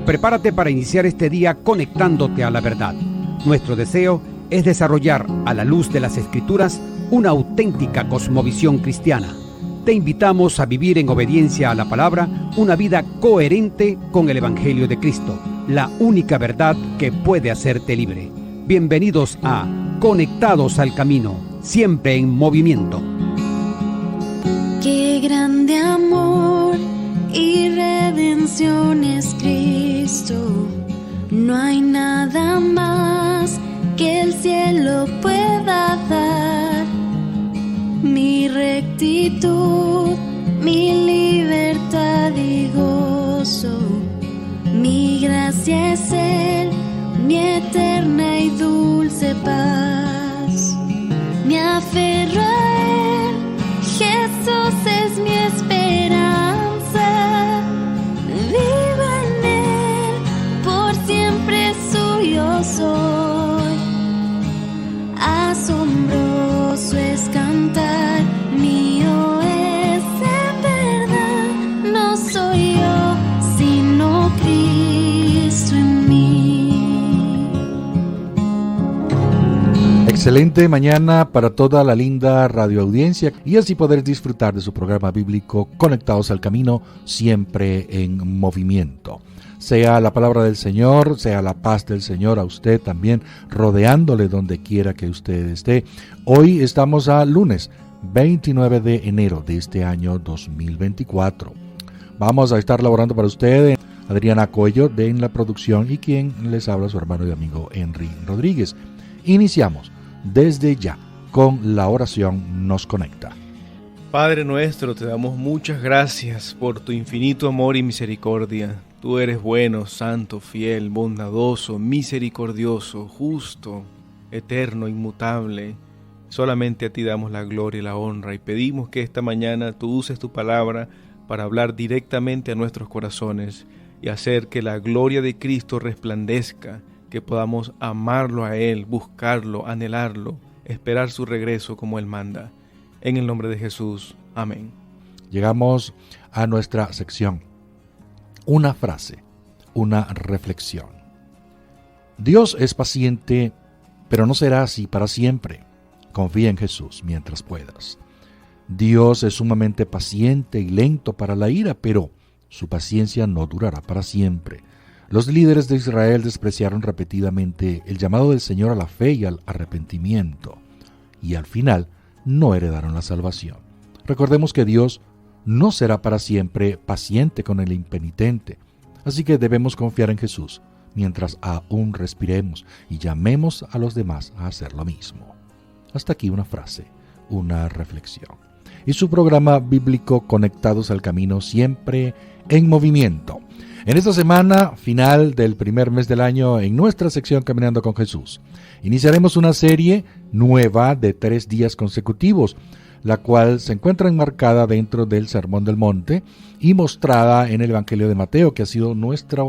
Prepárate para iniciar este día conectándote a la verdad. Nuestro deseo es desarrollar, a la luz de las Escrituras, una auténtica cosmovisión cristiana. Te invitamos a vivir en obediencia a la palabra una vida coherente con el Evangelio de Cristo, la única verdad que puede hacerte libre. Bienvenidos a Conectados al Camino, siempre en movimiento. Qué grande amor y redención es Cristo. No hay nada más que el cielo pueda dar. Mi rectitud, mi libertad y gozo, mi gracia es Él, mi eterna y dulce paz. Me aferro a Él, Jesús es mi esperanza. Vivo en Él, por siempre suyo soy. Asombroso es cantar, mío es en verdad. No soy yo, sino Cristo en mí. Excelente mañana para toda la linda radioaudiencia y así poder disfrutar de su programa bíblico Conectados al Camino, siempre en movimiento. Sea la palabra del Señor, sea la paz del Señor a usted también, rodeándole donde quiera que usted esté. Hoy estamos a lunes 29 de enero de este año 2024. Vamos a estar laborando para usted Adriana Coello en la producción y quien les habla, su hermano y amigo Henry Rodríguez. Iniciamos desde ya con la oración Nos Conecta. Padre nuestro, te damos muchas gracias por tu infinito amor y misericordia. Tú eres bueno, santo, fiel, bondadoso, misericordioso, justo, eterno, inmutable. Solamente a ti damos la gloria y la honra y pedimos que esta mañana tú uses tu palabra para hablar directamente a nuestros corazones y hacer que la gloria de Cristo resplandezca, que podamos amarlo a Él, buscarlo, anhelarlo, esperar su regreso como Él manda. En el nombre de Jesús. Amén. Llegamos a nuestra sección. Una frase, una reflexión. Dios es paciente, pero no será así para siempre. Confía en Jesús mientras puedas. Dios es sumamente paciente y lento para la ira, pero su paciencia no durará para siempre. Los líderes de Israel despreciaron repetidamente el llamado del Señor a la fe y al arrepentimiento, y al final no heredaron la salvación. Recordemos que Dios no será para siempre paciente con el impenitente, así que debemos confiar en Jesús mientras aún respiremos y llamemos a los demás a hacer lo mismo. Hasta aquí una frase, una reflexión. Y su programa bíblico Conectados al Camino, siempre en movimiento. En esta semana final del primer mes del año, en nuestra sección Caminando con Jesús, iniciaremos una serie nueva de 3 días consecutivos, la cual se encuentra enmarcada dentro del Sermón del Monte y mostrada en el Evangelio de Mateo, que ha sido nuestra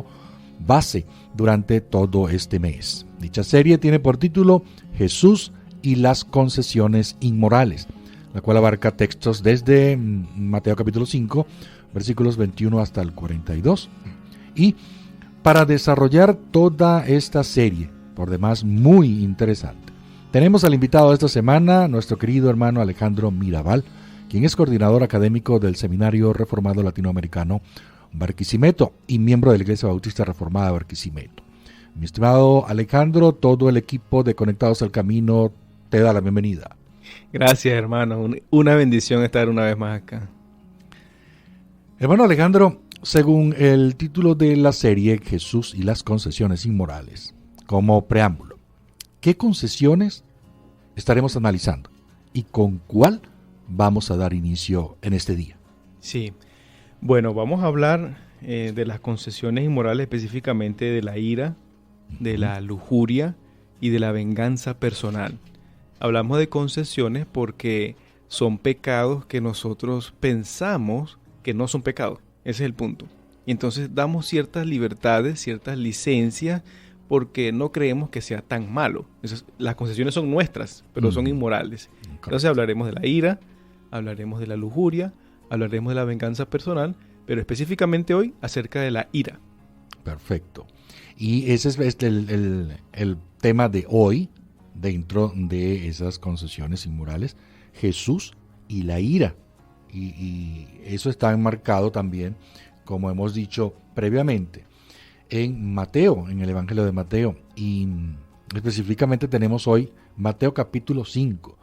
base durante todo este mes. Dicha serie tiene por título Jesús y las concesiones inmorales, la cual abarca textos desde Mateo capítulo 5, versículos 21 hasta el 42. Y para desarrollar toda esta serie, por demás muy interesante, tenemos al invitado de esta semana, nuestro querido hermano Alejandro Mirabal, quien es coordinador académico del Seminario Reformado Latinoamericano Barquisimeto y miembro de la Iglesia Bautista Reformada Barquisimeto. Mi estimado Alejandro, todo el equipo de Conectados al Camino te da la bienvenida. Gracias, hermano. Una bendición estar una vez más acá. Hermano Alejandro, según el título de la serie Jesús y las concesiones inmorales, como preámbulo, ¿qué concesiones estaremos analizando y con cuál vamos a dar inicio en este día? Sí, bueno, vamos a hablar de las concesiones inmorales, específicamente de la ira, de la lujuria y de la venganza personal. Hablamos de concesiones porque son pecados que nosotros pensamos que no son pecados. Ese es el punto. Y entonces damos ciertas libertades, ciertas licencias, porque no creemos que sea tan malo. Las concesiones son nuestras, pero son inmorales. Entonces hablaremos de la ira, hablaremos de la lujuria, hablaremos de la venganza personal, pero específicamente hoy acerca de la ira. Perfecto. Y ese es el tema de hoy, dentro de esas concesiones inmorales, Jesús y la ira. Y eso está enmarcado también, como hemos dicho previamente, en Mateo, en el Evangelio de Mateo. Y específicamente tenemos hoy Mateo capítulo 5.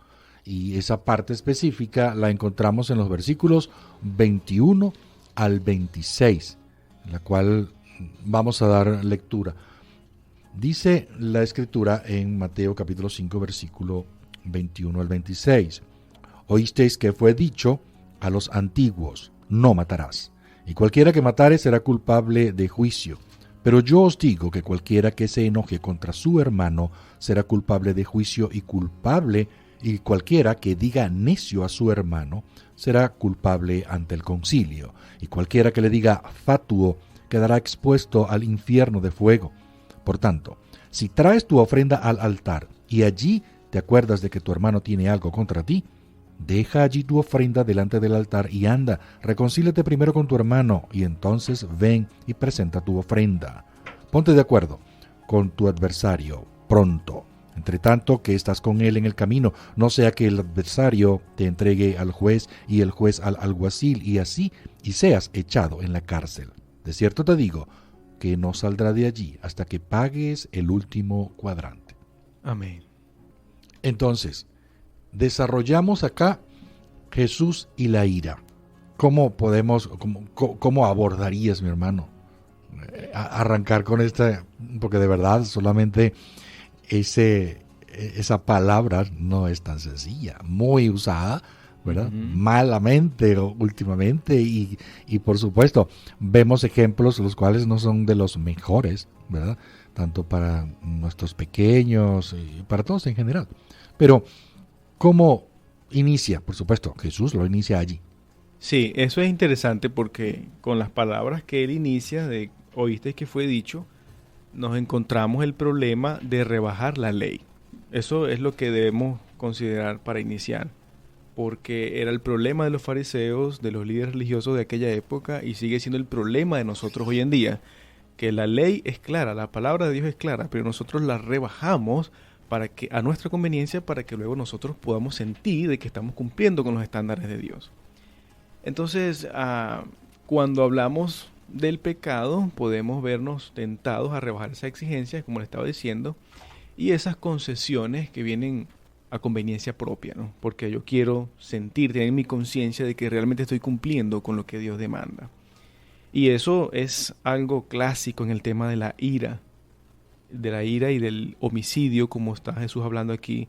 Y esa parte específica la encontramos en los versículos 21 al 26, en la cual vamos a dar lectura. Dice la Escritura en Mateo capítulo 5, versículo 21 al 26. Oísteis que fue dicho a los antiguos, no matarás, y cualquiera que matare será culpable de juicio. Pero yo os digo que cualquiera que se enoje contra su hermano será culpable de juicio, y cualquiera que diga necio a su hermano será culpable ante el concilio, y cualquiera que le diga fatuo quedará expuesto al infierno de fuego. Por tanto, si traes tu ofrenda al altar y allí te acuerdas de que tu hermano tiene algo contra ti, deja allí tu ofrenda delante del altar y anda, reconcíliate primero con tu hermano y entonces ven y presenta tu ofrenda. Ponte de acuerdo con tu adversario pronto, entre tanto que estás con él en el camino, no sea que el adversario te entregue al juez y el juez al alguacil y seas echado en la cárcel. De cierto te digo que no saldrá de allí hasta que pagues el último cuadrante. Amén. Entonces, desarrollamos acá Jesús y la ira. ¿Cómo abordarías, mi hermano, arrancar con esta? Porque de verdad solamente esa palabra no es tan sencilla, muy usada, ¿verdad? Malamente últimamente y por supuesto vemos ejemplos los cuales no son de los mejores, ¿verdad? Tanto para nuestros pequeños y para todos en general. Pero ¿cómo inicia? Por supuesto, Jesús lo inicia allí. Sí, eso es interesante porque con las palabras que él inicia de oíste que fue dicho, nos encontramos el problema de rebajar la ley. Eso es lo que debemos considerar para iniciar, porque era el problema de los fariseos, de los líderes religiosos de aquella época, y sigue siendo el problema de nosotros hoy en día, que la ley es clara, la palabra de Dios es clara, pero nosotros la rebajamos para que a nuestra conveniencia, para que luego nosotros podamos sentir de que estamos cumpliendo con los estándares de Dios. Entonces, cuando hablamos del pecado, podemos vernos tentados a rebajar esa exigencia, como le estaba diciendo, y esas concesiones que vienen a conveniencia propia, ¿no? Porque yo quiero sentir, tener mi conciencia de que realmente estoy cumpliendo con lo que Dios demanda. Y eso es algo clásico en el tema de la ira y del homicidio, como está Jesús hablando aquí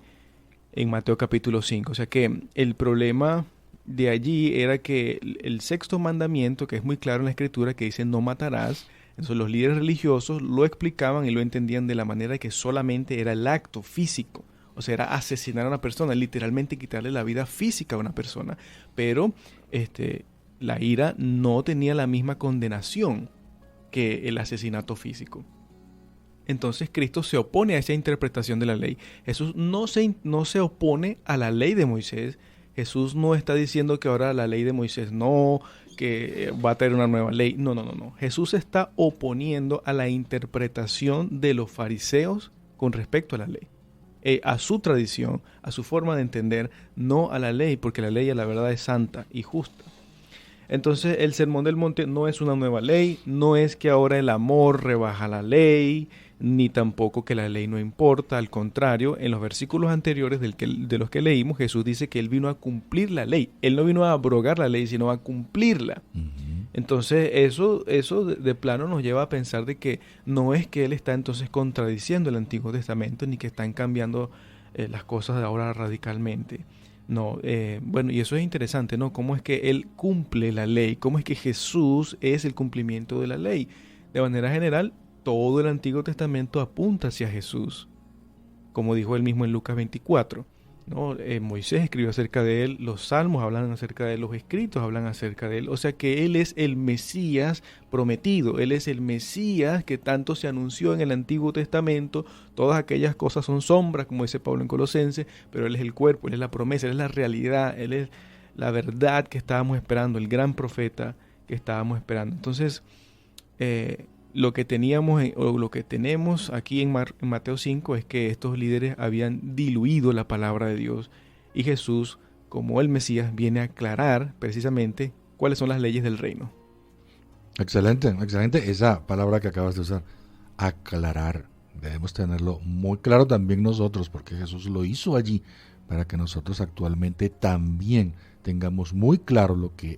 en Mateo capítulo 5. O sea que el problema de allí era que el sexto mandamiento, que es muy claro en la Escritura, que dice no matarás, entonces los líderes religiosos lo explicaban y lo entendían de la manera que solamente era el acto físico. O sea, era asesinar a una persona, literalmente quitarle la vida física a una persona. Pero la ira no tenía la misma condenación que el asesinato físico. Entonces Cristo se opone a esa interpretación de la ley. Jesús no se opone a la ley de Moisés. Jesús no está diciendo que ahora la ley de Moisés no, que va a traer una nueva ley. No. Jesús se está oponiendo a la interpretación de los fariseos con respecto a la ley. A su tradición, a su forma de entender, no a la ley, porque la ley a la verdad es santa y justa. Entonces el Sermón del Monte no es una nueva ley, no es que ahora el amor rebaja la ley, ni tampoco que la ley no importa. Al contrario, en los versículos anteriores de los que leímos, Jesús dice que Él vino a cumplir la ley. Él no vino a abrogar la ley, sino a cumplirla. Entonces eso de plano nos lleva a pensar de que no es que Él está entonces contradiciendo el Antiguo Testamento, ni que están cambiando las cosas de ahora radicalmente. No, bueno, y eso es interesante, ¿no? Cómo es que Él cumple la ley, cómo es que Jesús es el cumplimiento de la ley. De manera general, todo el Antiguo Testamento apunta hacia Jesús, como dijo él mismo en Lucas 24, ¿no? Moisés escribió acerca de él, los salmos hablan acerca de él, los escritos hablan acerca de él. O sea que él es el Mesías prometido, él es el Mesías que tanto se anunció en el Antiguo Testamento. Todas aquellas cosas son sombras, como dice Pablo en Colosenses, pero él es el cuerpo, él es la promesa, él es la realidad, él es la verdad que estábamos esperando, el gran profeta que estábamos esperando. Entonces, lo que teníamos o lo que tenemos aquí en Mateo 5 es que estos líderes habían diluido la palabra de Dios y Jesús, como el Mesías, viene a aclarar precisamente cuáles son las leyes del reino. Excelente, excelente esa palabra que acabas de usar, aclarar. Debemos tenerlo muy claro también nosotros, porque Jesús lo hizo allí para que nosotros actualmente también tengamos muy claro lo que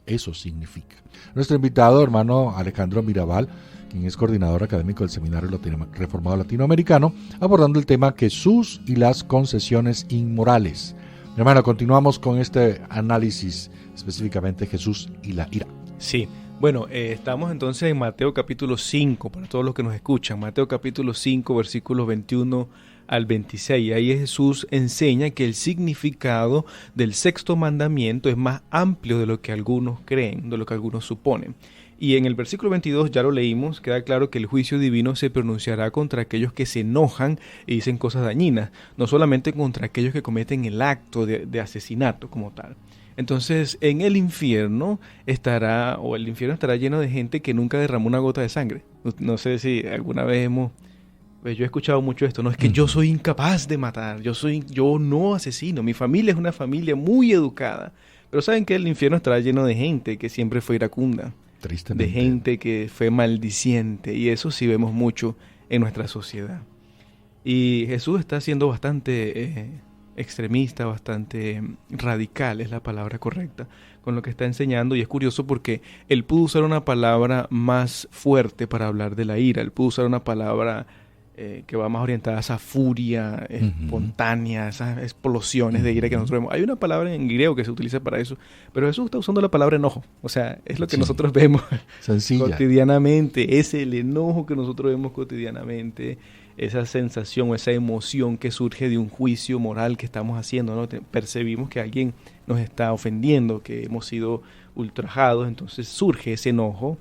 eso significa. Nuestro invitado, hermano Alejandro Mirabal, quien es coordinador académico del Seminario Reformado Latinoamericano, abordando el tema Jesús y las concesiones inmorales. Mi hermano, continuamos con este análisis, específicamente Jesús y la ira. Sí. Bueno, estamos entonces en Mateo capítulo 5, para todos los que nos escuchan. Mateo capítulo 5, versículos 21 al 26. Ahí Jesús enseña que el significado del sexto mandamiento es más amplio de lo que algunos creen, de lo que algunos suponen. Y en el versículo 22, ya lo leímos, queda claro que el juicio divino se pronunciará contra aquellos que se enojan y dicen cosas dañinas, no solamente contra aquellos que cometen el acto de asesinato como tal. Entonces, en el infierno estará lleno de gente que nunca derramó una gota de sangre. No sé si alguna vez yo he escuchado mucho esto, no es que yo soy incapaz de matar, yo no asesino, mi familia es una familia muy educada. Pero saben que el infierno estará lleno de gente que siempre fue iracunda, de gente que fue maldiciente, y eso sí vemos mucho en nuestra sociedad. Y Jesús está siendo bastante extremista, bastante radical, es la palabra correcta, con lo que está enseñando, y es curioso porque él pudo usar una palabra más fuerte para hablar de la ira, él pudo usar una palabra que va más orientada a esa furia espontánea, esas explosiones de ira que nosotros vemos. Hay una palabra en griego que se utiliza para eso, pero Jesús está usando la palabra enojo, o sea, es lo que nosotros vemos cotidianamente, es el enojo que nosotros vemos cotidianamente, esa sensación o esa emoción que surge de un juicio moral que estamos haciendo, ¿no? Percibimos que alguien nos está ofendiendo, que hemos sido ultrajados, entonces surge ese enojo,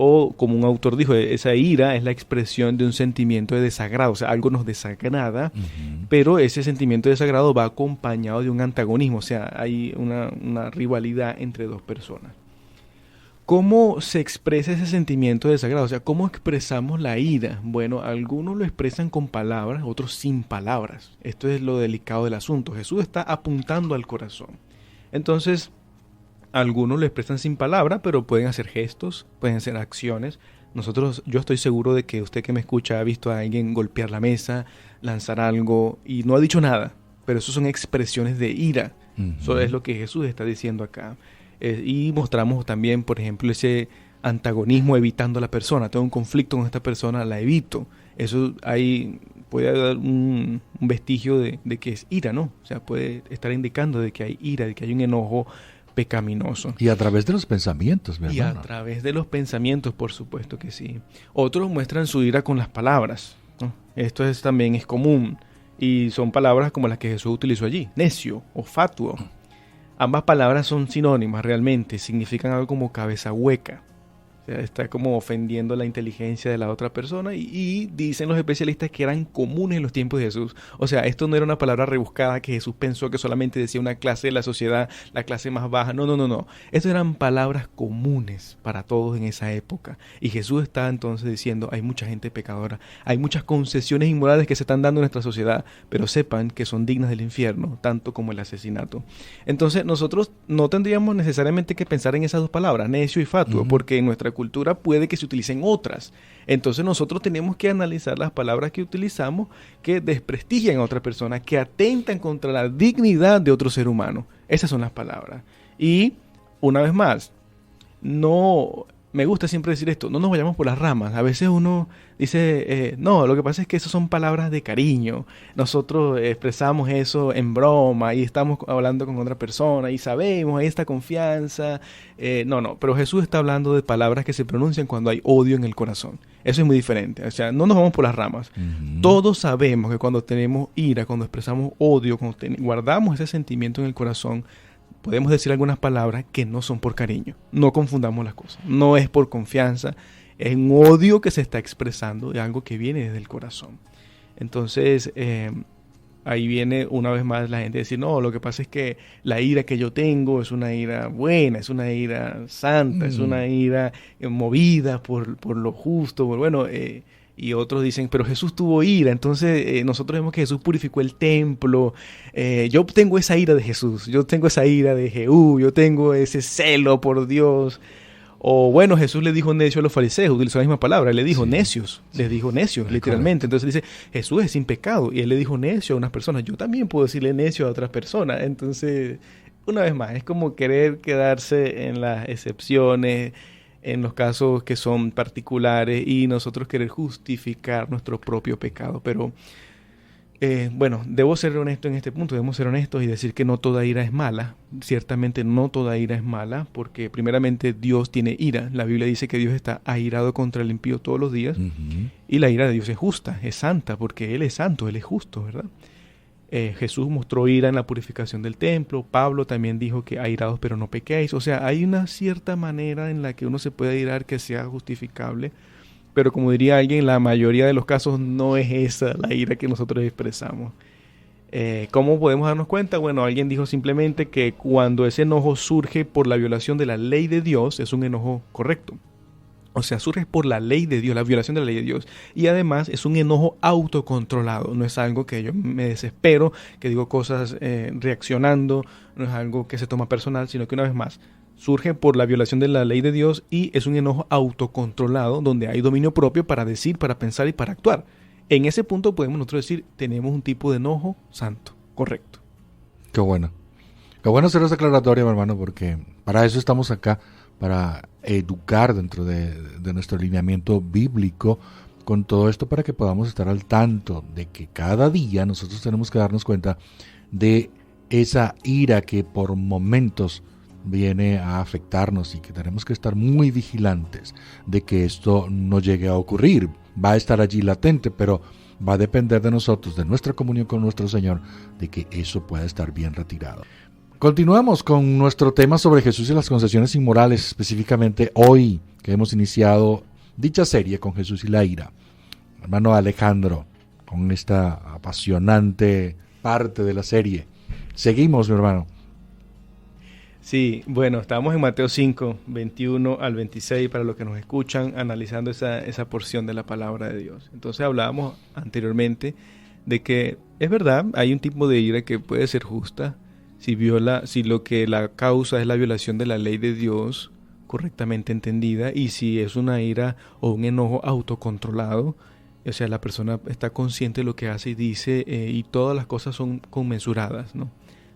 o como un autor dijo, esa ira es la expresión de un sentimiento de desagrado, o sea, algo nos desagrada, pero ese sentimiento de desagrado va acompañado de un antagonismo, o sea, hay una rivalidad entre dos personas. ¿Cómo se expresa ese sentimiento de desagrado? O sea, ¿cómo expresamos la ira? Bueno, algunos lo expresan con palabras, otros sin palabras. Esto es lo delicado del asunto. Jesús está apuntando al corazón. Entonces, algunos lo expresan sin palabras, pero pueden hacer gestos, pueden hacer acciones. Yo estoy seguro de que usted que me escucha ha visto a alguien golpear la mesa, lanzar algo y no ha dicho nada, pero eso son expresiones de ira. Eso es lo que Jesús está diciendo acá. Y mostramos también, por ejemplo, ese antagonismo evitando a la persona. Tengo un conflicto con esta persona, la evito. Eso puede dar un vestigio de que es ira, ¿no? O sea, puede estar indicando de que hay ira, de que hay un enojo pecaminoso. Y a través de los pensamientos, mi hermano. Y a través de los pensamientos, por supuesto que sí. Otros muestran su ira con las palabras, ¿no? Esto también es común. Y son palabras como las que Jesús utilizó allí. Necio o fatuo. Ambas palabras son sinónimas realmente, significan algo como cabeza hueca. O sea, está como ofendiendo la inteligencia de la otra persona y dicen los especialistas que eran comunes en los tiempos de Jesús. O sea, esto no era una palabra rebuscada que Jesús pensó que solamente decía una clase de la sociedad, la clase más baja. No. Estas eran palabras comunes para todos en esa época. Y Jesús está entonces diciendo, hay mucha gente pecadora, hay muchas concesiones inmorales que se están dando en nuestra sociedad, pero sepan que son dignas del infierno, tanto como el asesinato. Entonces nosotros no tendríamos necesariamente que pensar en esas dos palabras, necio y fatuo, porque en nuestra cultura puede que se utilicen otras. Entonces nosotros tenemos que analizar las palabras que utilizamos que desprestigian a otra persona, que atentan contra la dignidad de otro ser humano. Esas son las palabras. Y una vez más, me gusta siempre decir esto, no nos vayamos por las ramas. A veces uno dice, no, lo que pasa es que esas son palabras de cariño. Nosotros expresamos eso en broma y estamos hablando con otra persona y sabemos, hay esta confianza. No, pero Jesús está hablando de palabras que se pronuncian cuando hay odio en el corazón. Eso es muy diferente. O sea, no nos vamos por las ramas. Todos sabemos que cuando tenemos ira, cuando expresamos odio, cuando guardamos ese sentimiento en el corazón, podemos decir algunas palabras que no son por cariño. No confundamos las cosas. No es por confianza. Es un odio que se está expresando de algo que viene desde el corazón. Entonces, ahí viene una vez más la gente a decir, no, lo que pasa es que la ira que yo tengo es una ira buena, es una ira santa, es una ira movida por lo justo, y otros dicen, pero Jesús tuvo ira, entonces nosotros vemos que Jesús purificó el templo, yo tengo esa ira de Jesús, yo tengo esa ira de Jehú, yo tengo ese celo por Dios. O bueno, Jesús le dijo necio a los fariseos, utilizó la misma palabra, él le dijo necios, les dijo necios, literalmente. Entonces dice, Jesús es sin pecado, y él le dijo necio a unas personas, yo también puedo decirle necio a otras personas. Entonces, una vez más, es como querer quedarse en las excepciones, en los casos que son particulares, y nosotros querer justificar nuestro propio pecado. Pero debo ser honesto en este punto, debemos ser honestos y decir que no toda ira es mala. Ciertamente no toda ira es mala, porque primeramente Dios tiene ira. La Biblia dice que Dios está airado contra el impío todos los días, y la ira de Dios es justa, es santa, porque Él es santo, Él es justo, ¿verdad? Jesús mostró ira en la purificación del templo. Pablo también dijo que airados pero no pequéis. O sea, hay una cierta manera en la que uno se puede airar que sea justificable. Pero como diría alguien, la mayoría de los casos no es esa la ira que nosotros expresamos. ¿Cómo podemos darnos cuenta? Bueno, alguien dijo simplemente que cuando ese enojo surge por la violación de la ley de Dios, es un enojo correcto. O sea, surge por la ley de Dios, la violación de la ley de Dios. Y además es un enojo autocontrolado. No es algo que yo me desespero, que digo cosas reaccionando. No es algo que se toma personal, sino que una vez más, surge por la violación de la ley de Dios y es un enojo autocontrolado donde hay dominio propio para decir, para pensar y para actuar. En ese punto podemos nosotros decir, tenemos un tipo de enojo santo, correcto. Qué bueno. Qué bueno hacer esa aclaratoria, mi hermano, porque para eso estamos acá, para educar dentro de nuestro lineamiento bíblico con todo esto, para que podamos estar al tanto de que cada día nosotros tenemos que darnos cuenta de esa ira que por momentos viene a afectarnos y que tenemos que estar muy vigilantes de que esto no llegue a ocurrir. Va a estar allí latente, pero va a depender de nosotros, de nuestra comunión con nuestro Señor, de que eso pueda estar bien retirado. Continuamos con nuestro tema sobre Jesús y las concesiones inmorales, específicamente hoy que hemos iniciado dicha serie con Jesús y la ira. Hermano Alejandro, con esta apasionante parte de la serie. Seguimos, mi hermano. Sí, bueno, estamos en Mateo 5, 21 al 26, para los que nos escuchan, analizando esa porción de la palabra de Dios. Entonces hablábamos anteriormente de que es verdad, hay un tipo de ira que puede ser justa si lo que la causa es la violación de la ley de Dios correctamente entendida, y si es una ira o un enojo autocontrolado, o sea, la persona está consciente de lo que hace y dice, y todas las cosas son conmensuradas, ¿no?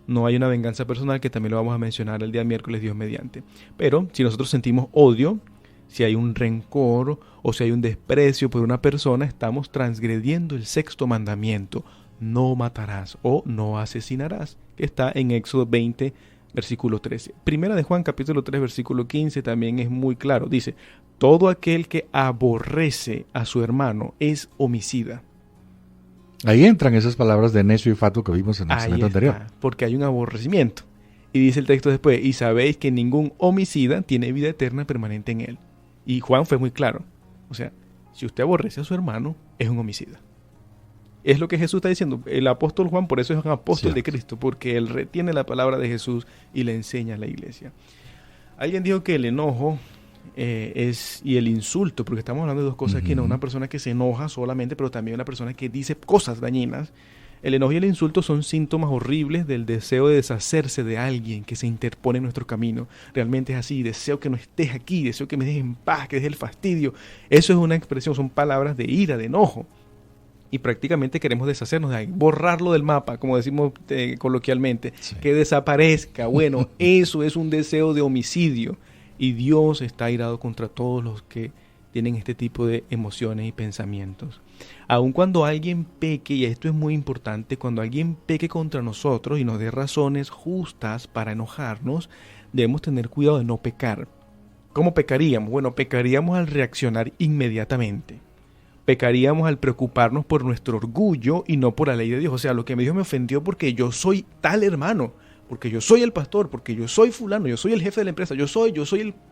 No hay una venganza personal, que también lo vamos a mencionar el día miércoles, Dios mediante. Pero si nosotros sentimos odio, si hay un rencor o si hay un desprecio por una persona, estamos transgrediendo el sexto mandamiento: no matarás o no asesinarás, que está en Éxodo 20, versículo 13. Primera de Juan, capítulo 3, versículo 15, también es muy claro. Dice, todo aquel que aborrece a su hermano es homicida. Ahí entran esas palabras de necio y fatuo que vimos en el segmento anterior. Porque hay un aborrecimiento. Y dice el texto después, y sabéis que ningún homicida tiene vida eterna permanente en él. Y Juan fue muy claro. O sea, si usted aborrece a su hermano, es un homicida. Es lo que Jesús está diciendo. El apóstol Juan, por eso es un apóstol de Cristo, porque él retiene la palabra de Jesús y le enseña a la iglesia. Alguien dijo que el enojo y el insulto, porque estamos hablando de dos cosas aquí, no una persona que se enoja solamente, pero también una persona que dice cosas dañinas. El enojo y el insulto son síntomas horribles del deseo de deshacerse de alguien que se interpone en nuestro camino. Realmente es así: deseo que no estés aquí, deseo que me dejes en paz, que dejes el fastidio. Eso es una expresión, son palabras de ira, de enojo. Y prácticamente queremos deshacernos de ahí, borrarlo del mapa, como decimos coloquialmente, que desaparezca. Bueno, eso es un deseo de homicidio. Y Dios está airado contra todos los que tienen este tipo de emociones y pensamientos. Aun cuando alguien peque, y esto es muy importante, cuando alguien peque contra nosotros y nos dé razones justas para enojarnos, debemos tener cuidado de no pecar. ¿Cómo pecaríamos? Bueno, pecaríamos al reaccionar inmediatamente. Pecaríamos al preocuparnos por nuestro orgullo y no por la ley de Dios. O sea, lo que me dijo me ofendió porque yo soy tal hermano. porque yo soy el pastor, porque yo soy fulano, yo soy el jefe de la empresa, yo soy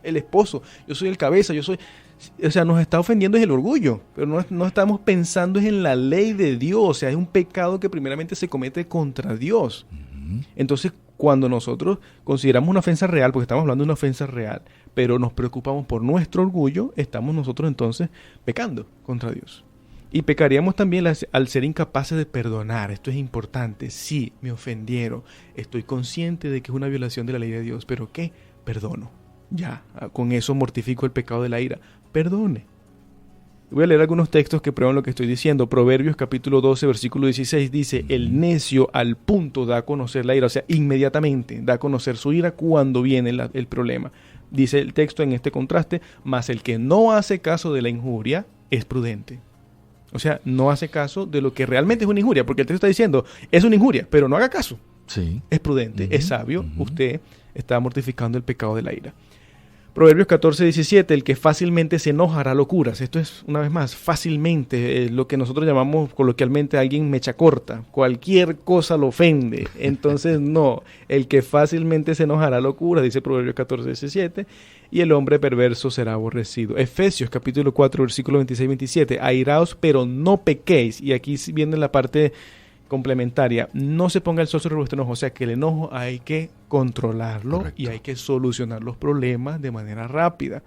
el esposo, yo soy el cabeza, yo soy... O sea, nos está ofendiendo es el orgullo, pero no estamos pensando en la ley de Dios. O sea, es un pecado que primeramente se comete contra Dios. Entonces, cuando nosotros consideramos una ofensa real, porque estamos hablando de una ofensa real, pero nos preocupamos por nuestro orgullo, estamos nosotros entonces pecando contra Dios. Y pecaríamos también al ser incapaces de perdonar. Esto es importante. Sí, me ofendieron. Estoy consciente de que es una violación de la ley de Dios, pero ¿qué? Perdono. Ya, con eso mortifico el pecado de la ira. Perdone. Voy a leer algunos textos que prueban lo que estoy diciendo. Proverbios capítulo 12, versículo 16 dice: el necio al punto da a conocer la ira. O sea, inmediatamente da a conocer su ira cuando viene el problema. Dice el texto en este contraste: mas el que no hace caso de la injuria es prudente. O sea, no hace caso de lo que realmente es una injuria, porque el texto está diciendo, es una injuria, pero no haga caso. Sí. Es prudente, es sabio, usted está mortificando el pecado de la ira. Proverbios 14, 17, el que fácilmente se enoja hará locuras. Esto es, una vez más, fácilmente, lo que nosotros llamamos coloquialmente a alguien mecha corta. Cualquier cosa lo ofende. Entonces, no, el que fácilmente se enojará locuras, dice Proverbios 14, 17, y el hombre perverso será aborrecido. Efesios capítulo 4, versículo 26, 27, airaos, pero no pequéis. Y aquí viene la parte complementaria, no se ponga el sol sobre vuestro enojo, o sea que el enojo hay que controlarlo. Correcto. Y hay que solucionar los problemas de manera rápida.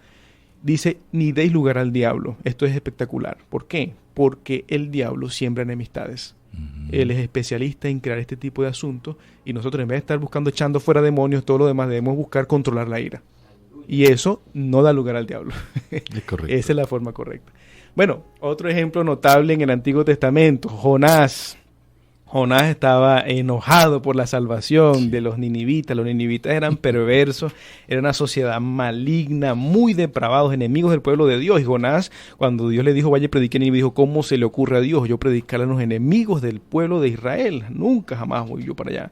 Dice, ni deis lugar al diablo. Esto es espectacular. ¿Por qué? Porque el diablo siembra enemistades. Él es especialista en crear este tipo de asuntos y nosotros, en vez de estar buscando echando fuera demonios, todo lo demás, debemos buscar controlar la ira. Y eso no da lugar al diablo. Es correcto. Esa es la forma correcta. Bueno, otro ejemplo notable en el Antiguo Testamento, Jonás. Jonás estaba enojado por la salvación de los ninivitas. Los ninivitas eran perversos, era una sociedad maligna, muy depravados, enemigos del pueblo de Dios. Y Jonás, cuando Dios le dijo, vaya y predique, Nínive, dijo, ¿cómo se le ocurre a Dios yo predicarle a los enemigos del pueblo de Israel? Nunca, jamás voy yo para allá.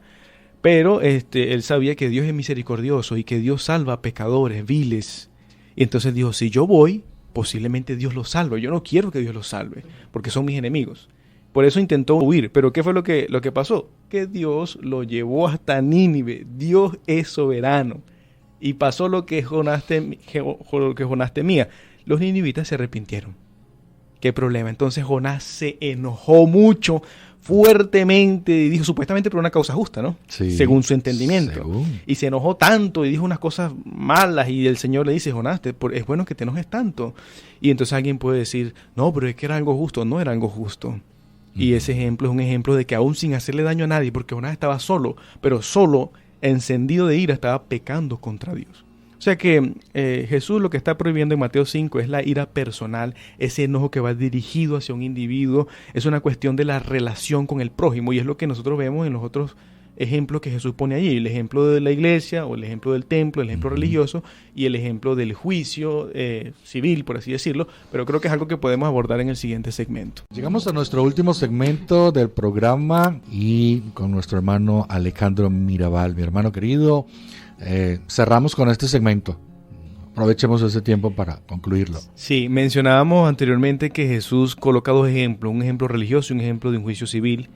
Pero él sabía que Dios es misericordioso y que Dios salva a pecadores, viles. Y entonces dijo, si yo voy, posiblemente Dios los salve. Yo no quiero que Dios los salve, porque son mis enemigos. Por eso intentó huir. ¿Pero qué fue lo que pasó? Que Dios lo llevó hasta Nínive. Dios es soberano. Y pasó lo que Jonás temía. Los ninivitas se arrepintieron. ¿Qué problema? Entonces Jonás se enojó mucho, fuertemente, y dijo, supuestamente por una causa justa, ¿no? Sí, según su entendimiento. Y se enojó tanto y dijo unas cosas malas. Y el Señor le dice, Jonás, es bueno que te enojes tanto. Y entonces alguien puede decir, no, pero es que era algo justo. No era algo justo. Y ese ejemplo es un ejemplo de que aún sin hacerle daño a nadie, porque Jonás estaba solo, pero solo, encendido de ira, estaba pecando contra Dios. O sea que Jesús lo que está prohibiendo en Mateo 5 es la ira personal, ese enojo que va dirigido hacia un individuo, es una cuestión de la relación con el prójimo, y es lo que nosotros vemos en los otros ejemplos que Jesús pone allí, el ejemplo de la iglesia, o el ejemplo del templo, el ejemplo religioso, y el ejemplo del juicio civil, por así decirlo, pero creo que es algo que podemos abordar en el siguiente segmento. Llegamos a nuestro último segmento del programa y con nuestro hermano Alejandro Mirabal, mi hermano querido, cerramos con este segmento. Aprovechemos ese tiempo para concluirlo. Sí, mencionábamos anteriormente que Jesús coloca dos ejemplos, un ejemplo religioso y un ejemplo de un juicio civil.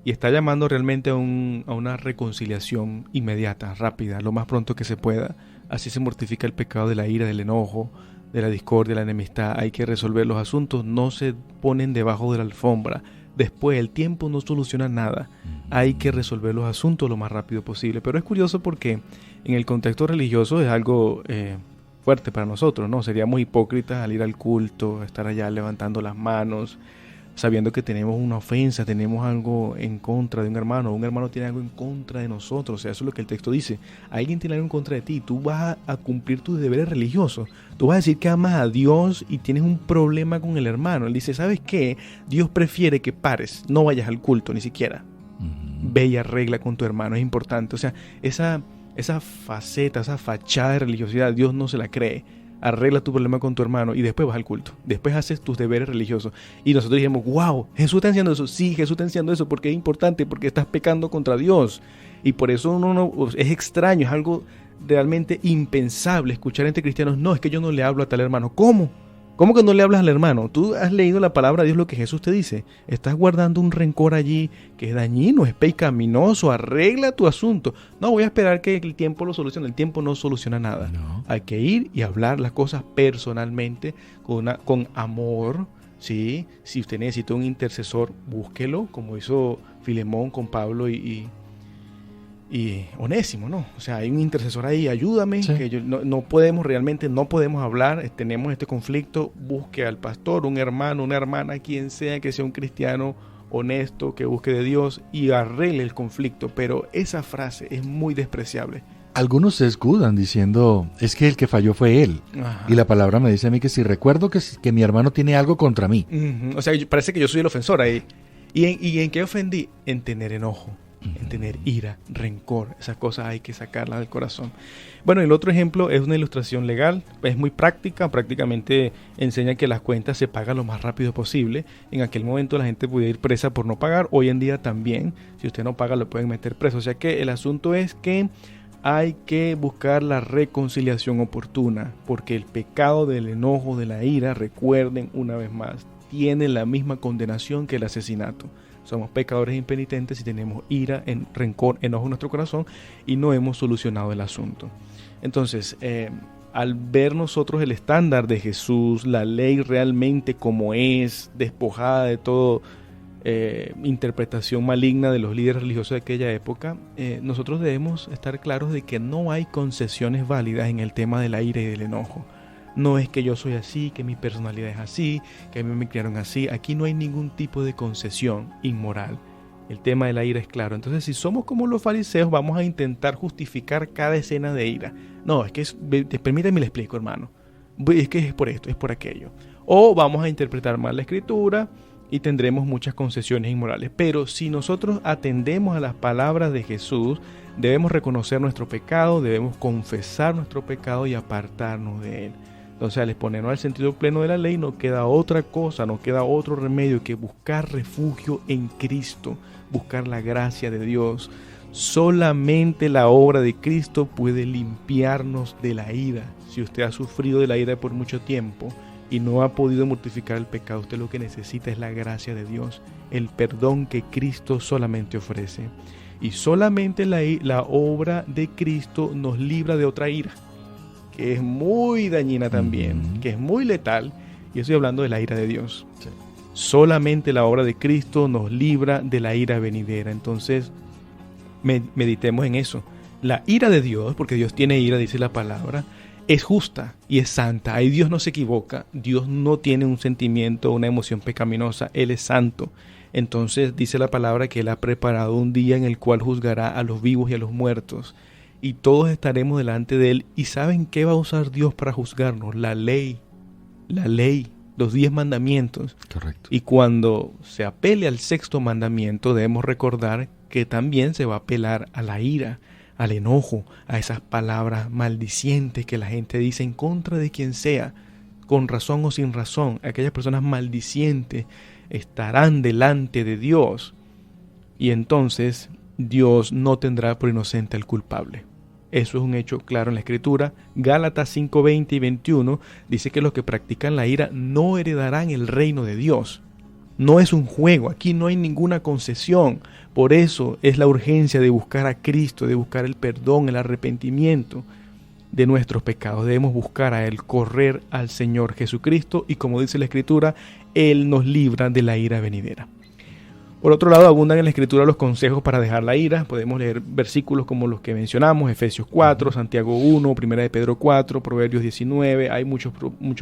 Y está llamando realmente a una reconciliación inmediata, rápida, lo más pronto que se pueda. Así se mortifica el pecado de la ira, del enojo, de la discordia, de la enemistad. Hay que resolver los asuntos, no se ponen debajo de la alfombra. Después, el tiempo no soluciona nada. Hay que resolver los asuntos lo más rápido posible. Pero es curioso porque en el contexto religioso es algo fuerte para nosotros, ¿no? Seríamos hipócritas al ir al culto, estar allá levantando las manos, sabiendo que tenemos una ofensa, tenemos algo en contra de un hermano tiene algo en contra de nosotros. O sea, eso es lo que el texto dice. Alguien tiene algo en contra de ti, tú vas a cumplir tus deberes religiosos, tú vas a decir que amas a Dios y tienes un problema con el hermano. Él dice, ¿sabes qué? Dios prefiere que pares, no vayas al culto ni siquiera. Ve y arregla con tu hermano, es importante. O sea, esa faceta, esa fachada de religiosidad, Dios no se la cree. Arregla tu problema con tu hermano y después vas al culto. Después haces tus deberes religiosos. Y nosotros dijimos, wow, Jesús está haciendo eso. Sí, Jesús está haciendo eso porque es importante, porque estás pecando contra Dios. Y por eso es extraño, es algo realmente impensable escuchar entre cristianos, no, es que yo no le hablo a tal hermano. ¿Cómo? ¿Cómo que no le hablas al hermano? Tú has leído la palabra de Dios, lo que Jesús te dice. Estás guardando un rencor allí que es dañino, es pecaminoso. Arregla tu asunto. No voy a esperar que el tiempo lo solucione. El tiempo no soluciona nada. No. Hay que ir y hablar las cosas personalmente, con amor. ¿Sí? Si usted necesita un intercesor, búsquelo, como hizo Filemón con Pablo y Onésimo, ¿no? O sea, hay un intercesor ahí, ayúdame, Sí. que no podemos hablar, tenemos este conflicto, busque al pastor, un hermano, una hermana, quien sea que sea un cristiano honesto, que busque de Dios y arregle el conflicto, pero esa frase es muy despreciable. Algunos se escudan diciendo, es que el que falló fue él. Ajá. Y la palabra me dice a mí que si recuerdo que mi hermano tiene algo contra mí. Ujú. O sea, parece que yo soy el ofensor ahí. ¿Y en qué ofendí? En tener enojo, en tener ira, rencor. Esas cosas hay que sacarlas del corazón. Bueno, el otro ejemplo es una ilustración legal. Es muy práctica. Prácticamente enseña que las cuentas se pagan lo más rápido posible. En aquel momento la gente podía ir presa por no pagar. Hoy en día también. Si usted no paga, lo pueden meter preso. O sea que el asunto es que hay que buscar la reconciliación oportuna. Porque el pecado del enojo, de la ira, recuerden una vez más, tiene la misma condenación que el asesinato. Somos pecadores impenitentes si tenemos ira, rencor, enojo en nuestro corazón y no hemos solucionado el asunto. Entonces, al ver nosotros el estándar de Jesús, la ley realmente como es, despojada de todo interpretación maligna de los líderes religiosos de aquella época, nosotros debemos estar claros de que no hay concesiones válidas en el tema de la ira y del enojo. No es que yo soy así, que mi personalidad es así, que a mí me criaron así. Aquí no hay ningún tipo de concesión inmoral. El tema de la ira es claro. Entonces, si somos como los fariseos, vamos a intentar justificar cada escena de ira. No, es que permítame le explico, hermano. Es que es por esto, es por aquello. O vamos a interpretar mal la escritura y tendremos muchas concesiones inmorales. Pero si nosotros atendemos a las palabras de Jesús, debemos reconocer nuestro pecado, debemos confesar nuestro pecado y apartarnos de él. Entonces, al exponernos al sentido pleno de la ley, no queda otra cosa, no queda otro remedio que buscar refugio en Cristo, buscar la gracia de Dios. Solamente la obra de Cristo puede limpiarnos de la ira. Si usted ha sufrido de la ira por mucho tiempo y no ha podido mortificar el pecado, usted lo que necesita es la gracia de Dios, el perdón que Cristo solamente ofrece. Y solamente la obra de Cristo nos libra de otra ira, que es muy dañina también, que es muy letal, y estoy hablando de la ira de Dios. Sí. Solamente la obra de Cristo nos libra de la ira venidera. Entonces, meditemos en eso. La ira de Dios, porque Dios tiene ira, dice la palabra, es justa y es santa. Ahí Dios no se equivoca, Dios no tiene un sentimiento, una emoción pecaminosa, Él es santo. Entonces dice la palabra que Él ha preparado un día en el cual juzgará a los vivos y a los muertos. Y todos estaremos delante de Él. ¿Y saben qué va a usar Dios para juzgarnos? La ley, los 10 mandamientos. Correcto. Y cuando se apele al 6º mandamiento, debemos recordar que también se va a apelar a la ira, al enojo, a esas palabras maldicientes que la gente dice en contra de quien sea, con razón o sin razón. Aquellas personas maldicientes estarán delante de Dios. Y entonces Dios no tendrá por inocente al culpable. Eso es un hecho claro en la Escritura. Gálatas 5:20 y 21 dice que los que practican la ira no heredarán el reino de Dios. No es un juego, aquí no hay ninguna concesión. Por eso es la urgencia de buscar a Cristo, de buscar el perdón, el arrepentimiento de nuestros pecados. Debemos buscar a Él, correr al Señor Jesucristo y, como dice la Escritura, Él nos libra de la ira venidera. Por otro lado, abundan en la Escritura los consejos para dejar la ira. Podemos leer versículos como los que mencionamos, Efesios 4, Santiago 1, 1 de Pedro 4, Proverbios 19. Hay muchos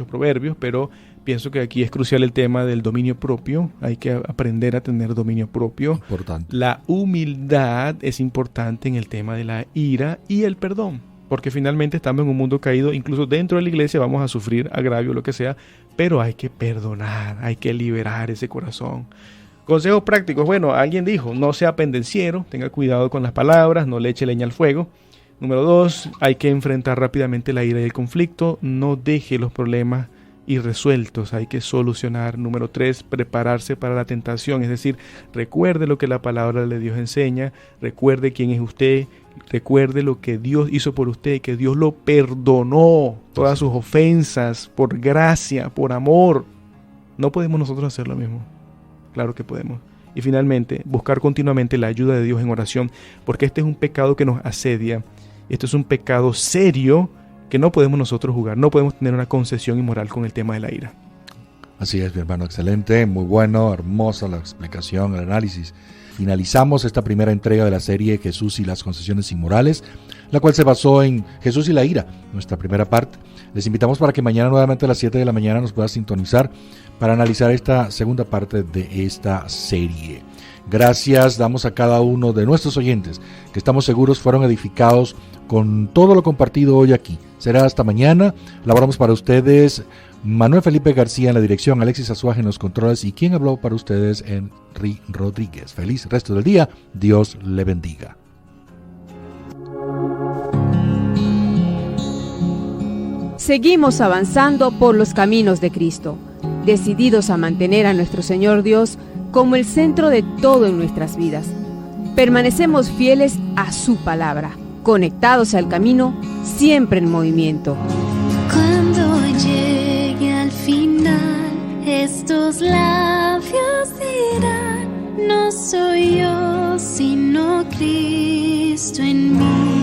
proverbios, pero pienso que aquí es crucial el tema del dominio propio. Hay que aprender a tener dominio propio. Importante. La humildad es importante en el tema de la ira y el perdón, porque finalmente estamos en un mundo caído. Incluso dentro de la iglesia vamos a sufrir agravio, lo que sea, pero hay que perdonar, hay que liberar ese corazón. Consejos prácticos. Bueno, alguien dijo, no sea pendenciero, tenga cuidado con las palabras, no le eche leña al fuego. Número 2, hay que enfrentar rápidamente la ira y el conflicto, no deje los problemas y resueltos. Hay que solucionar. Número 3, prepararse para la tentación. Es decir, recuerde lo que la palabra de Dios enseña, recuerde quién es usted, recuerde lo que Dios hizo por usted, que Dios lo perdonó, todas sus ofensas, por gracia, por amor. ¿No podemos nosotros hacer lo mismo? Claro que podemos. Y finalmente, buscar continuamente la ayuda de Dios en oración, porque este es un pecado que nos asedia. Esto es un pecado serio que no podemos nosotros jugar. No podemos tener una concesión inmoral con el tema de la ira. Así es, mi hermano, excelente, muy bueno, hermosa la explicación, el análisis. Finalizamos esta primera entrega de la serie Jesús y las concesiones inmorales, la cual se basó en Jesús y la ira, nuestra primera parte. Les invitamos para que mañana nuevamente a las 7 de la mañana nos pueda sintonizar para analizar esta segunda parte de esta serie. Gracias damos a cada uno de nuestros oyentes, que estamos seguros fueron edificados con todo lo compartido hoy aquí. Será hasta mañana. Laboramos para ustedes Manuel Felipe García en la dirección, Alexis Azuaje en los controles y quien habló para ustedes, Henry Rodríguez. Feliz resto del día. Dios le bendiga. Seguimos avanzando por los caminos de Cristo, decididos a mantener a nuestro Señor Dios como el centro de todo en nuestras vidas. Permanecemos fieles a su palabra, conectados al camino, siempre en movimiento. Cuando llegue al final, estos labios dirán: no soy yo, sino Cristo en mí.